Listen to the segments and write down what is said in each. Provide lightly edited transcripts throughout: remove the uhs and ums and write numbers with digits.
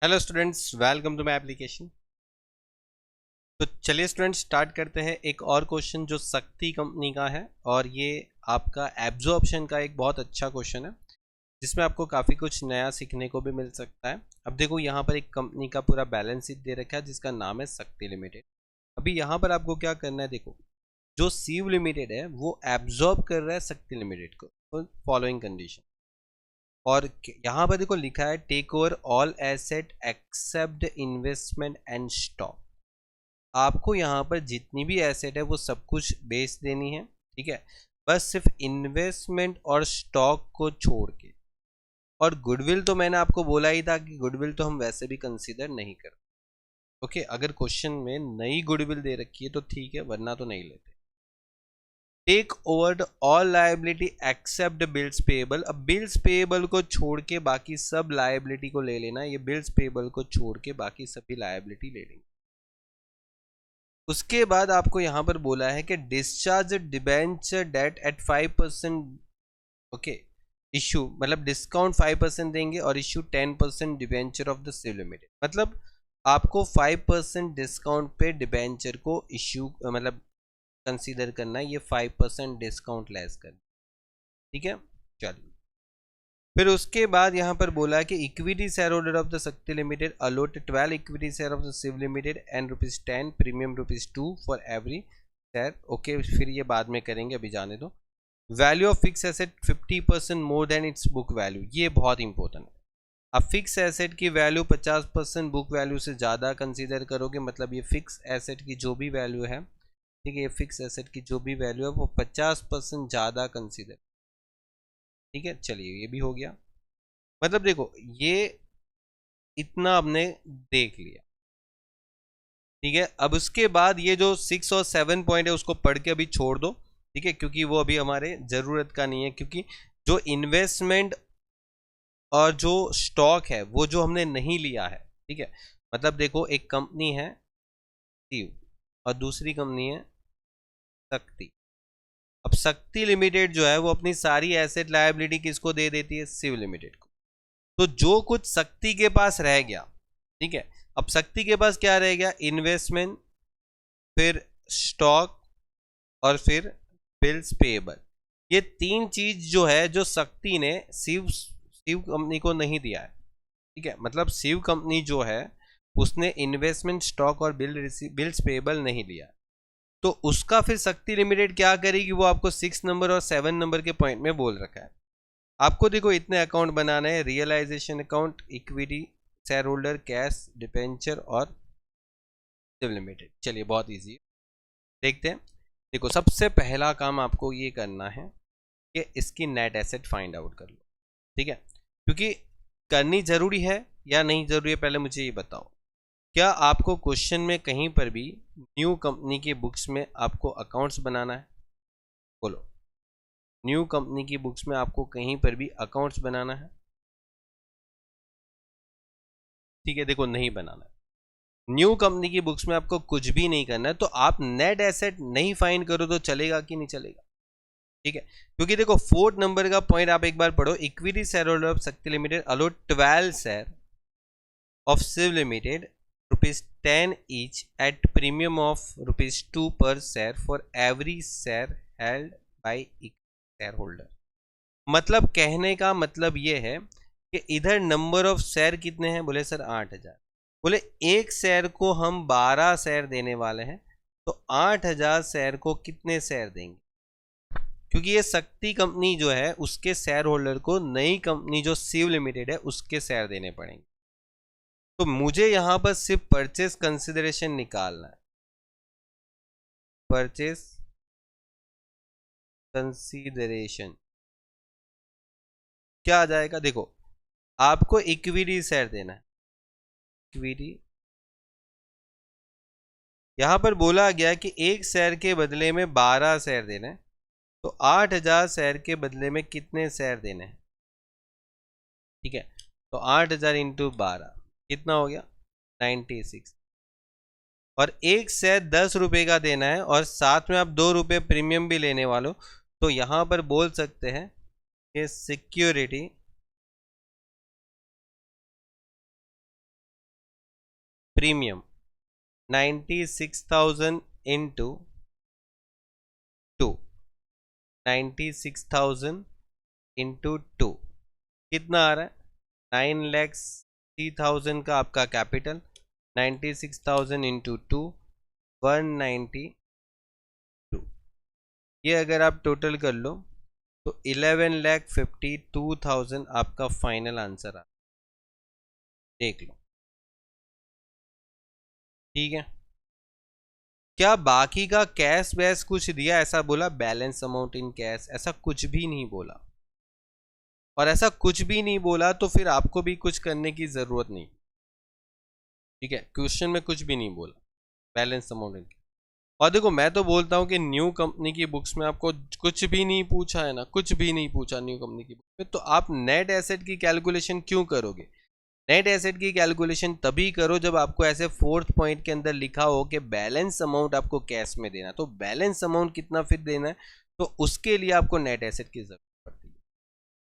Hello students, welcome to my application. तो चलिए students start करते हैं एक और क्वेश्चन जो शक्ति कंपनी का है, और ये आपका एब्जॉर्प्शन का एक बहुत अच्छा क्वेश्चन है जिसमें आपको काफ़ी कुछ नया सीखने को भी मिल सकता है। अब देखो यहाँ पर एक कंपनी का पूरा बैलेंस शीट दे रखा है जिसका नाम है शक्ति लिमिटेड। अभी यहाँ पर आपको क्या करना है, देखो जो शिव लिमिटेड है वो एब्जॉर्ब कर रहा है शक्ति लिमिटेड को फॉलोइंग कंडीशन। और यहाँ पर देखो लिखा है take over all asset except investment and stock. आपको यहाँ पर जितनी भी एसेट है वो सब कुछ बेच देनी है, ठीक है, बस सिर्फ इन्वेस्टमेंट और स्टॉक को छोड़ के। और गुडविल तो मैंने आपको बोला ही था कि गुडविल तो हम वैसे भी कंसीडर नहीं करते। ओके, अगर क्वेश्चन में नई गुडविल दे रखी है तो ठीक है, वरना तो नहीं लेते। Take over all liability except bills payable. अब बिल्स पेएबल को छोड़ के बाकी सब लायबिलिटी को ले लेना। ये बिल्स पेएबल को छोड़ के बाकी सभी लायबिलिटी ले लेंगे। उसके बाद आपको यहां पर बोला है कि discharge debenture debt at 5%। Okay, issue मतलब डिस्काउंट 5% देंगे और issue 10% debenture of the Shiv limited. मतलब आपको 5% डिस्काउंट पे डिबेंचर को इश्यू मतलब कंसीडर करना है, ये 5% डिस्काउंट लेस करना, ठीक है। चलिए, फिर उसके बाद यहाँ पर बोला कि equity share holder of the Shakti limited allot 12 equity share of the Shiv limited and ₹10 premium ₹2 for every share. Okay, फिर ये बाद में करेंगे, अभी जाने दो। Value of fix asset 50% more than its book value. ये बहुत इंपॉर्टेंट है। अब फिक्स एसेट की वैल्यू 50% बुक वैल्यू से ज़्यादा कंसीडर करोगे, मतलब ये फिक्स एसेट की जो भी वैल्यू है, ठीक है, ये फिक्स एसेट की जो भी वैल्यू है वो 50% ज़्यादा कंसीडर, ठीक है। चलिए, ये भी हो गया। मतलब देखो, ये इतना हमने देख लिया, ठीक है। अब उसके बाद ये जो 6 और 7 पॉइंट है उसको पढ़ के अभी छोड़ दो, ठीक है, क्योंकि वो अभी हमारे ज़रूरत का नहीं है। क्योंकि जो इन्वेस्टमेंट और जो स्टॉक है वो जो हमने नहीं लिया है, ठीक है। मतलब देखो, एक कंपनी है शिव और दूसरी कंपनी है शक्ति। अब शक्ति लिमिटेड जो है वो अपनी सारी एसेट लायबिलिटी किसको दे देती है? शिव लिमिटेड को। तो जो कुछ शक्ति के पास रह गया, ठीक है, अब शक्ति के पास क्या रह गया? इन्वेस्टमेंट, फिर स्टॉक और फिर बिल्स पेएबल। ये तीन चीज जो है जो शक्ति ने शिव कंपनी को नहीं दिया है, ठीक है। मतलब शिव कंपनी जो है उसने इन्वेस्टमेंट, स्टॉक और बिल्स पेएबल नहीं लिया। तो उसका फिर शक्ति लिमिटेड क्या करेगी, वो आपको 6 नंबर और 7 नंबर के पॉइंट में बोल रखा है। आपको देखो इतने अकाउंट बनाना है: realisation account, equity, share holder, cash, debenture और शिव लिमिटेड। चलिए, बहुत इजी है, देखते हैं। देखो, सबसे पहला काम आपको ये करना है कि इसकी नेट एसेट फाइंड आउट कर लो, ठीक है। क्योंकि करनी जरूरी है या नहीं जरूरी है, पहले मुझे ये बताओ। क्या आपको क्वेश्चन में कहीं पर भी न्यू कंपनी की बुक्स में आपको अकाउंट्स बनाना है? बोलो, न्यू कंपनी की बुक्स में आपको कहीं पर भी अकाउंट्स बनाना है? ठीक है, देखो नहीं बनाना है। न्यू कंपनी की बुक्स में आपको कुछ भी नहीं करना है। तो आप नेट एसेट नहीं फाइंड करो तो चलेगा कि नहीं चलेगा? ठीक है, क्योंकि देखो 4 नंबर का पॉइंट आप एक बार पढ़ो। Equity share holder of Shakti limited allot 12 share of Shiv limited ₹10 each at premium of ₹2 per share for every share held by share holder. मतलब कहने का मतलब ये है कि इधर नंबर ऑफ शेयर कितने हैं? बोले सर 8000। बोले एक शेयर को हम 12 शेयर देने वाले हैं, तो 8000 शेयर को कितने शेयर देंगे? क्योंकि ये शक्ति कंपनी जो है उसके शेयर होल्डर को नई कंपनी जो शिव लिमिटेड है उसके शेयर देने पड़ेंगे। तो मुझे यहां पर सिर्फ परचेस कंसिडरेशन निकालना है। परचेस कंसिडरेशन क्या आ जाएगा? देखो, आपको इक्विटी शेयर देना है। इक्विटी, यहां पर बोला गया कि एक शेयर के बदले में 12 शेयर देना है, तो 8000 शेयर के बदले में कितने शेयर देने हैं? ठीक है, तो 8000 इंटू 12 कितना हो गया? 96। और एक शेयर 10 रुपए का देना है और साथ में आप 2 रुपए प्रीमियम भी लेने वालों, तो यहां पर बोल सकते हैं कि सिक्योरिटी प्रीमियम 96,000 इंटू 2, 96,000 इंटू 2 कितना आ रहा है? 9,60,000 का आपका कैपिटल, 96,000 इंटू 2 192। ये अगर आप टोटल कर लो तो 11,52,000 आपका फाइनल आंसर आ, देख लो। ठीक है, क्या बाकी का कैश वैश कुछ दिया? ऐसा बोला बैलेंस अमाउंट इन कैश, ऐसा कुछ भी नहीं बोला। और ऐसा कुछ भी नहीं बोला तो फिर आपको भी कुछ करने की जरूरत नहीं। ठीक है, क्वेश्चन में कुछ भी नहीं बोला बैलेंस अमाउंट इन। और देखो मैं तो बोलता हूँ कि न्यू कंपनी की बुक्स में आपको कुछ भी नहीं पूछा है ना, कुछ भी नहीं पूछा न्यू कंपनी की बुक में, तो आप नेट एसेट की कैलकुलेशन क्यों करोगे? नेट एसेट की कैलकुलेशन तभी करो जब आपको ऐसे फोर्थ पॉइंट के अंदर लिखा हो कि बैलेंस अमाउंट आपको कैश में देना, तो बैलेंस अमाउंट कितना फिर देना है, तो उसके लिए आपको नेट एसेट की जरूरत पड़ती है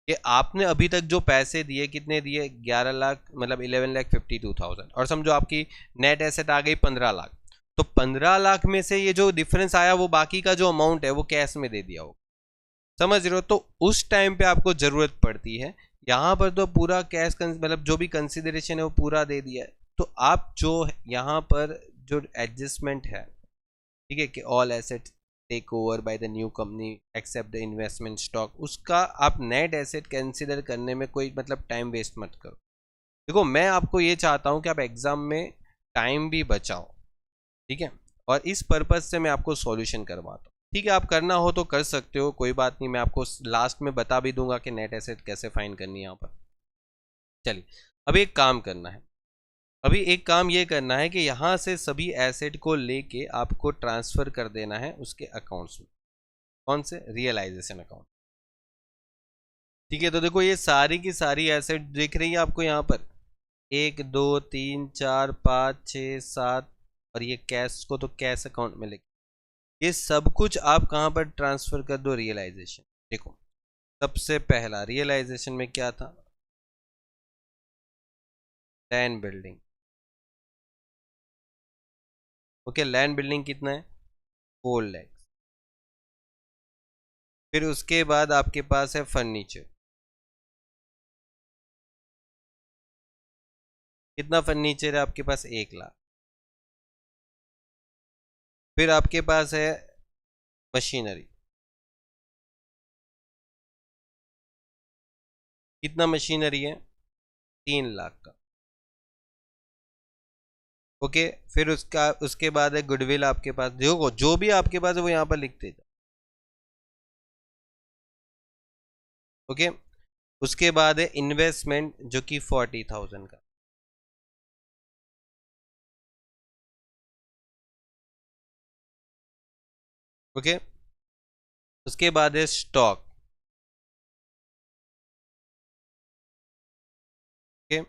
कि आपने अभी तक जो पैसे दिए, कितने दिए? 11 लाख, मतलब 11,52,000, और समझो आपकी नेट एसेट आ गई 15 लाख, तो 15 लाख में से ये जो डिफरेंस आया वो बाकी का जो अमाउंट है वो कैश में दे दिया हो, समझ रहे हो? तो उस टाइम पे आपको जरूरत पड़ती है। यहाँ पर तो पूरा कैश मतलब जो भी कंसिडरेशन है वो पूरा दे दिया है, तो आप जो यहाँ पर जो एडजस्टमेंट है, ठीक है, कि all assets take over by the new company except the investment stock, उसका आप नेट एसेट कंसिडर करने में कोई मतलब टाइम वेस्ट मत करो। देखो मैं आपको ये चाहता हूँ कि आप एग्जाम में टाइम भी बचाओ, ठीक है, और इस पर्पज से मैं आपको सॉल्यूशन करवाता हूँ। ठीक है, आप करना हो तो कर सकते हो, कोई बात नहीं, मैं आपको लास्ट में बता भी दूंगा कि नेट एसेट कैसे फाइंड करनी है यहाँ पर। चलिए, अभी एक काम करना है, अभी एक काम ये करना है कि यहाँ से सभी एसेट को लेके आपको ट्रांसफर कर देना है उसके अकाउंट्स में। कौन से? Realisation account. ठीक है, तो देखो ये सारी की सारी एसेट दिख रही है आपको यहाँ पर, 1 2 3 4 5 6 7, और ये कैश को तो कैश अकाउंट में लिख, ये सब कुछ आप कहाँ पर ट्रांसफर कर दो? रियलाइजेशन। देखो सबसे पहला रियलाइजेशन में क्या था? Land building. Okay, land building कितना है? 4 लाख। फिर उसके बाद आपके पास है फर्नीचर। कितना फर्नीचर है आपके पास? 1 लाख। फिर आपके पास है मशीनरी। कितना मशीनरी है? 3 लाख का। ओके, फिर उसके बाद है गुडविल आपके पास। देखो जो भी आपके पास है वो यहाँ पर लिखते जाओ। ओके, उसके बाद है इन्वेस्टमेंट जो कि 40,000 का। ओके, उसके बाद है स्टॉक। ओके,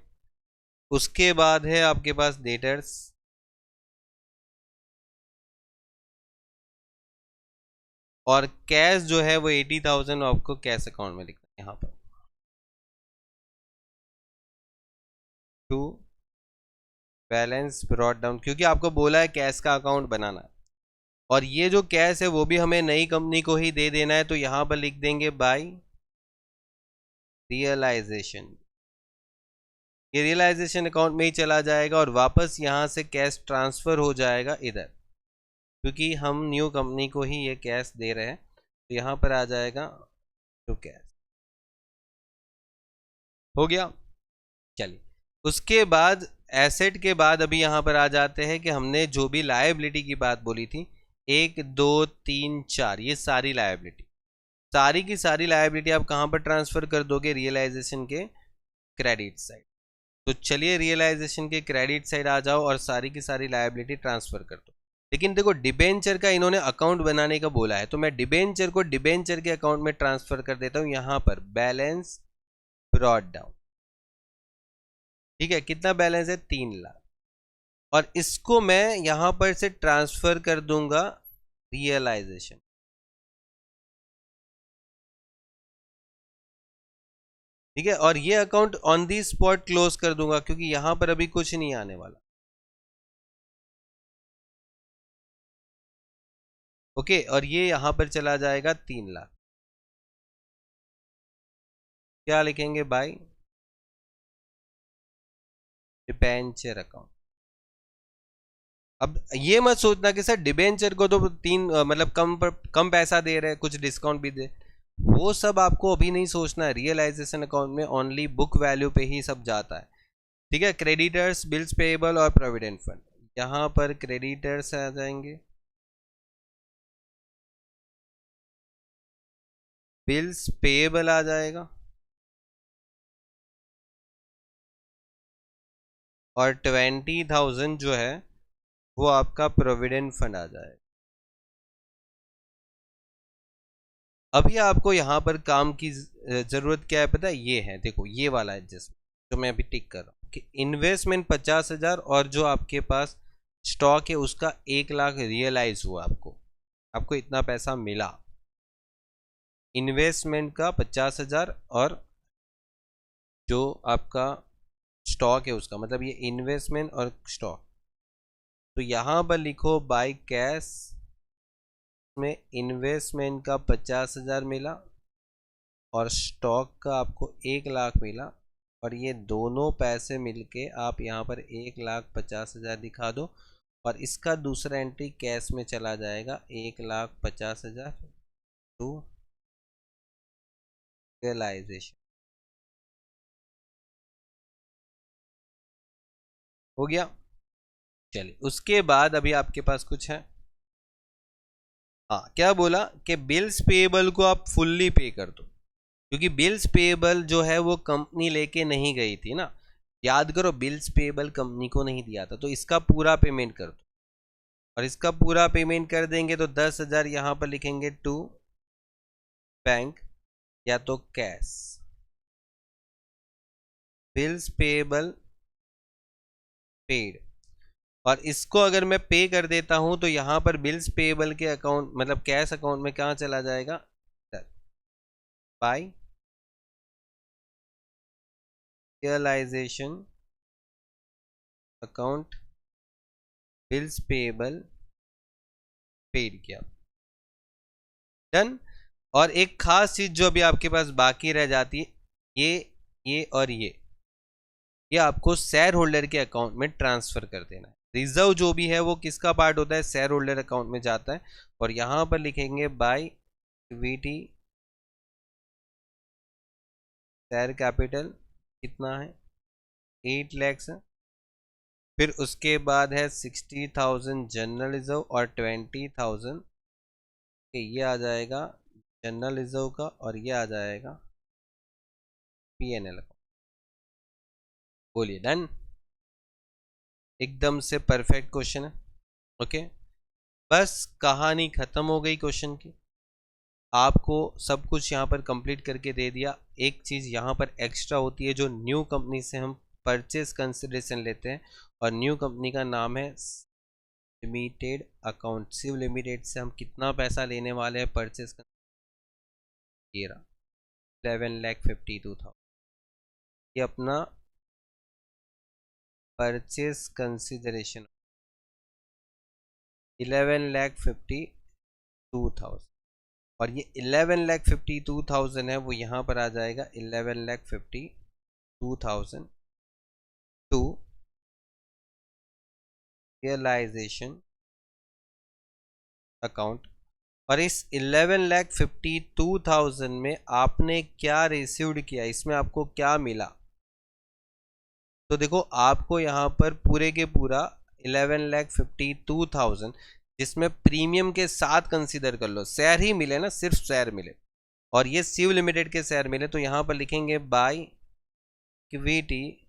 उसके बाद है आपके पास डेटर्स। और कैश जो है वो 80,000 आपको कैश अकाउंट में लिखना है यहाँ पर। टू बैलेंस ब्रॉट डाउन, क्योंकि आपको बोला है कैश का अकाउंट बनाना है, और ये जो कैश है वो भी हमें नई कंपनी को ही दे देना है, तो यहाँ पर लिख देंगे बाय रियलाइजेशन। ये रियलाइजेशन अकाउंट में ही चला जाएगा और वापस यहाँ से कैश ट्रांसफर हो जाएगा इधर, क्योंकि हम न्यू कंपनी को ही ये कैश दे रहे हैं, तो यहाँ पर आ जाएगा टू कैश। हो गया। चलिए, उसके बाद एसेट के बाद अभी यहाँ पर आ जाते हैं कि हमने जो भी लायबिलिटी की बात बोली थी, 1 2 3 4, ये सारी लायबिलिटी, सारी की सारी लायबिलिटी आप कहाँ पर ट्रांसफर कर दोगे? रियलाइजेशन के क्रेडिट साइड। तो चलिए रियलाइजेशन के क्रेडिट साइड आ जाओ और सारी की सारी लायबिलिटी ट्रांसफर कर दो। लेकिन देखो डिबेंचर का इन्होंने अकाउंट बनाने का बोला है, तो मैं डिबेंचर को डिबेंचर के अकाउंट में ट्रांसफर कर देता हूँ यहाँ पर, बैलेंस ब्रॉट डाउन। ठीक है, कितना बैलेंस है? 3 लाख। और इसको मैं यहां पर से ट्रांसफर कर दूंगा रियलाइजेशन। ठीक है, और ये account on the spot close कर दूंगा, क्योंकि यहां पर अभी कुछ नहीं आने वाला। ओके, और ये यहाँ पर चला जाएगा 3 लाख। क्या लिखेंगे? By debenture account. अब ये मत सोचना कि सर डिबेंचर को तो मतलब कम पैसा दे रहे हैं, कुछ डिस्काउंट भी दे, वो सब आपको अभी नहीं सोचना है। रियलाइजेशन अकाउंट में ओनली बुक वैल्यू पे ही सब जाता है, ठीक है। क्रेडिटर्स, बिल्स पेएबल और प्रोविडेंट फंड, यहाँ पर क्रेडिटर्स आ जाएंगे, बिल्स पेएबल आ जाएगा, और 20,000 जो है वो आपका प्रोविडेंट फंड आ जाएगा। अभी आपको यहाँ पर काम की जरूरत क्या है पता है? ये है, देखो ये वाला एडजस्टमेंट जो मैं अभी टिक कर रहा हूँ कि इन्वेस्टमेंट 50,000 और जो आपके पास स्टॉक है उसका 1 लाख रियलाइज हुआ, आपको इतना पैसा मिला। इन्वेस्टमेंट का 50,000 और जो आपका स्टॉक है उसका, मतलब ये इन्वेस्टमेंट और स्टॉक। तो यहाँ पर लिखो बाय कैश में इन्वेस्टमेंट का 50,000 मिला और स्टॉक का आपको 1 लाख मिला, और ये दोनों पैसे मिलके आप यहाँ पर 1,50,000 दिखा दो, और इसका दूसरा एंट्री कैश में चला जाएगा 1,50,000 टू रियलाइजेशन। हो गया? चलिए, उसके बाद अभी आपके पास कुछ है? हाँ, क्या बोला कि बिल्स पेएबल को आप फुल्ली पे कर दो, क्योंकि बिल्स पेएबल जो है वो कंपनी लेके नहीं गई थी ना, याद करो बिल्स पेएबल कंपनी को नहीं दिया था, तो इसका पूरा पेमेंट कर दो। और इसका पूरा पेमेंट कर देंगे तो 10,000 यहाँ पर लिखेंगे टू बैंक या तो कैश, बिल्स पेएबल पेड। और इसको अगर मैं पे कर देता हूं तो यहाँ पर बिल्स पेएबल के अकाउंट मतलब कैश अकाउंट में कहाँ चला जाएगा? By realisation account bills payable paid किया, डन। और एक खास चीज जो अभी आपके पास बाकी रह जाती है, ये और ये आपको शेयर होल्डर के अकाउंट में ट्रांसफर कर देना है। रिजर्व जो भी है वो किसका पार्ट होता है? शेयर होल्डर अकाउंट में जाता है। और यहां पर लिखेंगे बाय इक्विटी शेयर कैपिटल कितना है? 8 लाख है। फिर उसके बाद है 60,000 जनरल रिजर्व और 20,000 ये आ जाएगा जनरल रिजर्व का, और ये आ जाएगा पीएनएल का। बोलिए डन। एकदम से परफेक्ट क्वेश्चन है। ओके, बस कहानी खत्म हो गई क्वेश्चन की। आपको सब कुछ यहाँ पर कंप्लीट करके दे दिया। एक चीज़ यहाँ पर एक्स्ट्रा होती है जो न्यू कंपनी से हम परचेज कंसिडरेशन लेते हैं, और न्यू कंपनी का नाम है लिमिटेड अकाउंट। सिव लिमिटेड से हम कितना पैसा लेने वाले हैं परचेज? 11,52,000 ये अपना परचेज कंसिडरेशन 11,52,000, और ये 11,52,000 है वो यहाँ पर आ जाएगा 11,52,000 टू रियलाइजेशन अकाउंट। और इस 11,52,000 में आपने क्या रिसीव्ड किया, इसमें आपको क्या मिला? तो देखो आपको यहाँ पर पूरे के पूरा 11,52,000 जिसमें प्रीमियम के साथ कंसीडर कर लो, शेयर ही मिले ना, सिर्फ शेयर मिले, और ये सिव लिमिटेड के शेयर मिले, तो यहाँ पर लिखेंगे by equity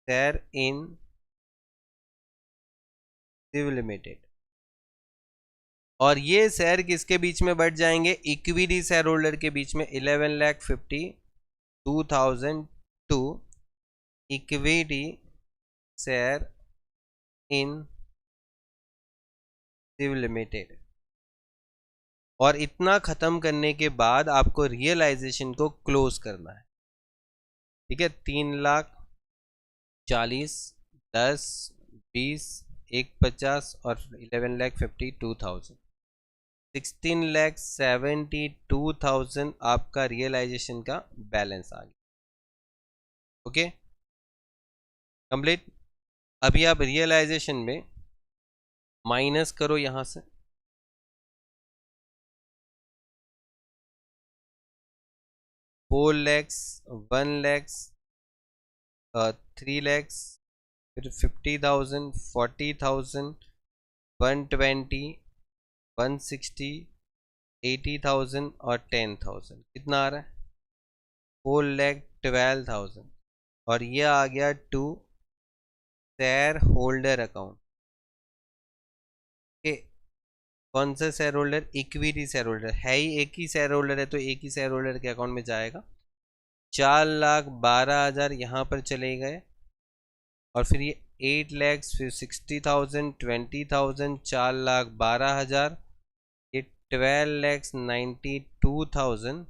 share in Shiv limited. और ये शेयर किसके बीच में बढ़ जाएंगे? इक्विटी शेयर होल्डर के बीच में 11,52,000 to equity share in Shiv limited. और इतना खत्म करने के बाद आपको रियलाइजेशन को क्लोज करना है, ठीक है। 3,40,000, 10, 20, 150 और 11,52,000, 16,72,000 आपका रियलाइजेशन का बैलेंस आ गया। Okay complete. अभी आप रियलाइजेशन में माइनस करो यहां से, 4 lakhs, 1 lakhs, 3 lakhs, फिर 50,000, 40,000, 120, 160, 80,000 और 10,000, कितना आ रहा है? 4,12,000। और ये आ गया टू शेयर होल्डर अकाउंट के। कौन सा share holder? Equity share holder है ही, एक ही शेयर होल्डर है तो एक ही शेयर होल्डर के अकाउंट में जाएगा। 4,12,000 यहाँ पर चले गए, और फिर ये 8 lakhs, फिर 60,000, 20,000, 4,12,000, ये 12,92,000,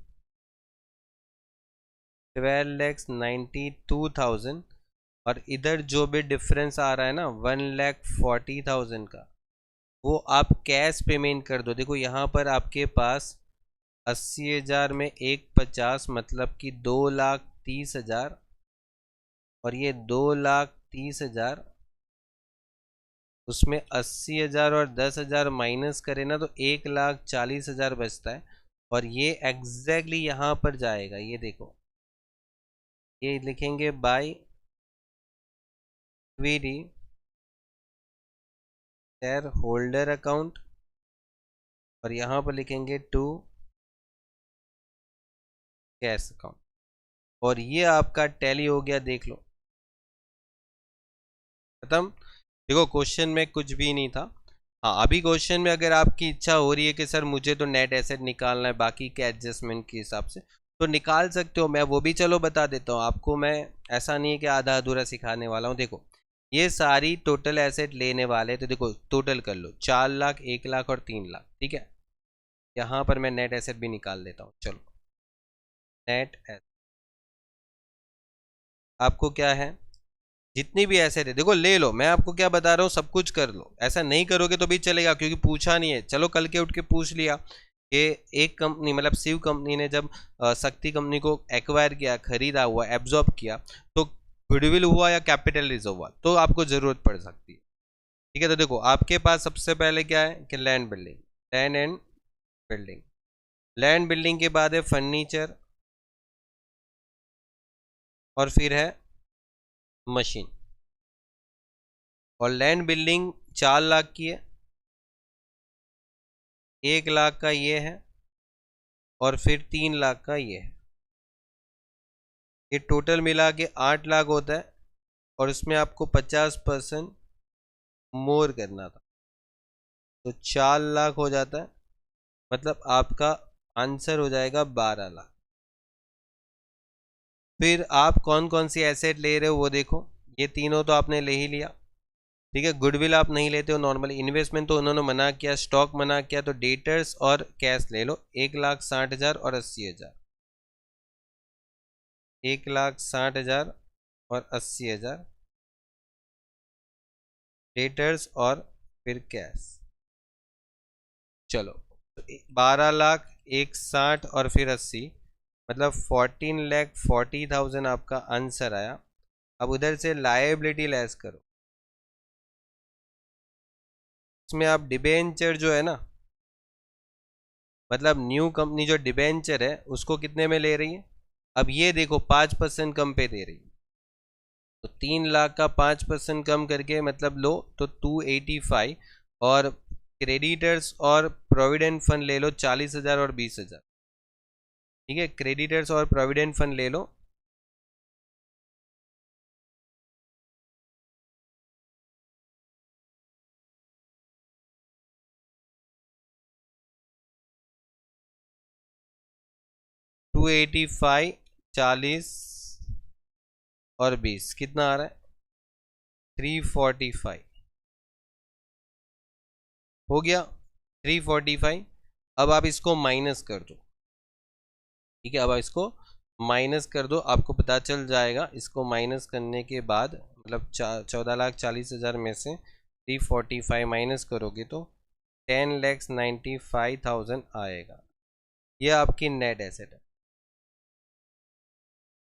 12,92,000। और इधर जो भी डिफरेंस आ रहा है ना 1,40,000 का, वो आप कैश पेमेंट कर दो। देखो यहाँ पर आपके पास 80,000 में 150, मतलब कि 2,30,000, और ये 2,30,000, उसमें 80,000 और 10,000 माइनस करें ना तो 1,40,000 बचता है। और ये एग्जैक्टली यहाँ पर जाएगा, ये देखो, ये लिखेंगे by equity share holder account, और यहाँ पर लिखेंगे टू कैश अकाउंट, और ये आपका टैली हो गया। देख लो खत्म। देखो क्वेश्चन में कुछ भी नहीं था। हाँ अभी क्वेश्चन में अगर आपकी इच्छा हो रही है कि सर मुझे तो नेट एसेट निकालना है बाकी के एडजस्टमेंट के हिसाब से, तो निकाल सकते हो, मैं वो भी चलो बता देता हूँ आपको। मैं ऐसा नहीं है कि आधा अधूरा सिखाने वाला हूँ। देखो ये सारी टोटल एसेट लेने वाले, तो देखो टोटल कर लो 4 लाख, 1 लाख और 3 लाख, ठीक है। यहाँ पर मैं नेट एसेट भी निकाल देता हूँ। चलो नेट एसेट आपको क्या है, जितनी भी एसेट है देखो ले लो। मैं आपको क्या बता रहा हूँ, सब कुछ कर लो। ऐसा नहीं करोगे तो भी चलेगा, क्योंकि पूछा नहीं है। चलो कल के उठ के पूछ लिया कि एक कंपनी, मतलब शिव कंपनी ने जब शक्ति कंपनी को एक्वायर किया, खरीदा हुआ, एब्जॉर्ब किया, तो गुडविल हुआ या कैपिटल रिजर्व हुआ, तो आपको जरूरत पड़ सकती है। ठीक है, तो देखो आपके पास सबसे पहले क्या है कि land building, land and building. Land building के बाद है फर्नीचर, और फिर है मशीन। और लैंड बिल्डिंग 4 लाख की है, 1 लाख का ये है, और फिर 3 लाख का ये है। ये टोटल मिला के 8 लाख होता है, और इसमें आपको 50% मोर करना था, तो 4 लाख हो जाता है। मतलब आपका आंसर हो जाएगा 12 लाख। फिर आप कौन कौन सी एसेट ले रहे हो वो देखो। ये तीनों तो आपने ले ही लिया, ठीक है। गुडविल आप नहीं लेते हो नॉर्मली। इन्वेस्टमेंट तो उन्होंने मना किया, स्टॉक मना किया, तो डेटर्स और कैश ले लो। 1,60,000 और 80,000, 1,60,000 और 80,000 डेटर्स और फिर कैश। चलो 12 लाख, 1,60 और फिर 80, मतलब 14,40,000 आपका आंसर आया। अब उधर से लायबिलिटी लेस करो। इसमें आप डिबेंचर जो है ना, मतलब न्यू कंपनी जो डिबेंचर है उसको कितने में ले रही है। अब ये देखो 5% कम पे दे रही है, तो 3 लाख का 5% कम करके मतलब लो तो 285। और क्रेडिटर्स और प्रोविडेंट फंड ले लो 40,000 और 20,000, ठीक है। क्रेडिटर्स और प्रोविडेंट फंड ले लो, टू 85, 40 और 20, कितना आ रहा है 345। हो गया 345। अब आप इसको माइनस कर दो, ठीक है। अब आप इसको माइनस कर दो, आपको पता चल जाएगा। इसको माइनस करने के बाद मतलब 14,40,000 में से 345 माइनस करोगे तो 10,95,000 आएगा। ये आपकी नेट एसेट है।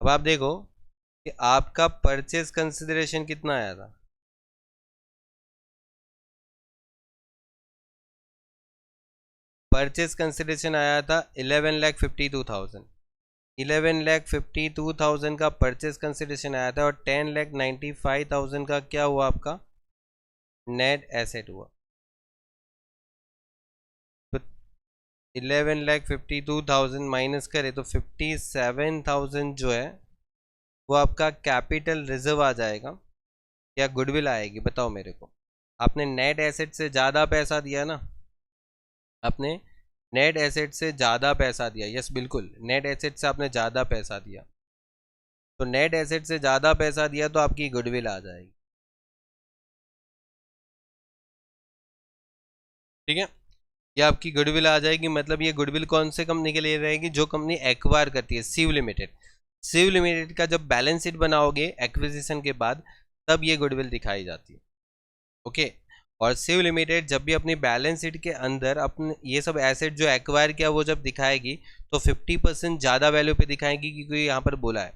अब आप देखो कि आपका परचेज कंसिडरेशन कितना आया था। परचेज कंसिडरेशन आया था 11,52,000। 11,52,000 का परचेज कंसिडरेशन आया था और 10,95,000 का क्या हुआ आपका नेट एसेट हुआ। तो 11,52,000 माइनस करें तो 57,000 जो है वो आपका कैपिटल रिजर्व आ जाएगा या गुडविल आएगी, बताओ मेरे को। आपने नेट एसेट से ज़्यादा पैसा दिया ना, आपने नेट एसेट से ज़्यादा पैसा दिया। यस बिल्कुल, नेट एसेट से आपने ज़्यादा पैसा दिया, तो नेट एसेट से ज़्यादा पैसा दिया तो आपकी गुडविल आ जाएगी। ठीक है, ये आपकी गुडविल आ जाएगी। मतलब ये गुडविल कौन से कंपनी के लिए रहेगी, जो कंपनी एक्वायर करती है, शिव लिमिटेड। शिव लिमिटेड का जब बैलेंस शीट बनाओगे एक्विजिशन के बाद, तब ये गुडविल दिखाई जाती है। ओके, और शिव लिमिटेड जब भी अपनी बैलेंस शीट के अंदर अपने ये सब एसेट जो एक्वायर किया वो जब दिखाएगी तो 50% ज़्यादा वैल्यू पे दिखाएगी, क्योंकि यहाँ पर बोला है।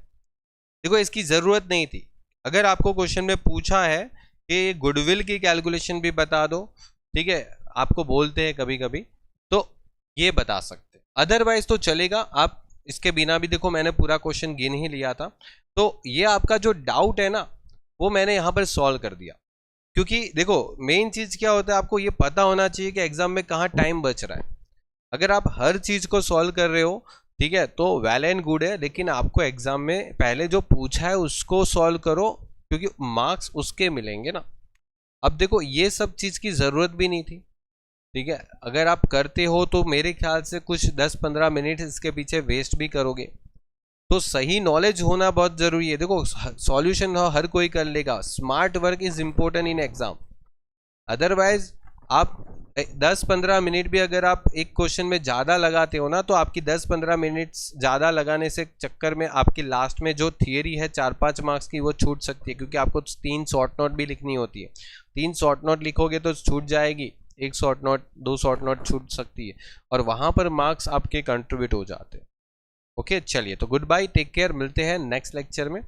देखो इसकी ज़रूरत नहीं थी। अगर आपको क्वेश्चन में पूछा है कि गुडविल की कैलकुलेशन भी बता दो, ठीक है, आपको बोलते हैं कभी कभी, तो ये बता सकते, अदरवाइज तो चलेगा। आप इसके बिना भी देखो, मैंने पूरा क्वेश्चन गिन ही लिया था। तो ये आपका जो डाउट है ना, वो मैंने यहाँ पर सॉल्व कर दिया। क्योंकि देखो मेन चीज़ क्या होता है, आपको ये पता होना चाहिए कि एग्जाम में कहाँ टाइम बच रहा है। अगर आप हर चीज़ को सॉल्व कर रहे हो, ठीक है, तो वेल एंड गुड है, लेकिन आपको एग्जाम में पहले जो पूछा है उसको सॉल्व करो, क्योंकि मार्क्स उसके मिलेंगे ना। अब देखो ये सब चीज़ की ज़रूरत भी नहीं थी, ठीक है। अगर आप करते हो तो मेरे ख्याल से कुछ 10-15 मिनट इसके पीछे वेस्ट भी करोगे। तो सही नॉलेज होना बहुत ज़रूरी है। देखो सॉल्यूशन हर कोई कर लेगा, smart work is important in exam. Otherwise आप 10-15 मिनट भी अगर आप एक क्वेश्चन में ज़्यादा लगाते हो ना, तो आपकी 10-15 मिनट ज़्यादा लगाने से चक्कर में आपकी लास्ट में जो थियरी है 4-5 मार्क्स की वो छूट सकती है, क्योंकि आपको 3 शॉर्ट नोट भी लिखनी होती है। 3 शॉर्ट नोट लिखोगे तो छूट जाएगी, 1 शॉर्ट नोट 2 शॉर्ट नोट छूट सकती है, और वहाँ पर मार्क्स आपके कंट्रीब्यूट हो जाते हैं। ओके चलिए, तो गुड बाय, टेक केयर, मिलते हैं नेक्स्ट लेक्चर में।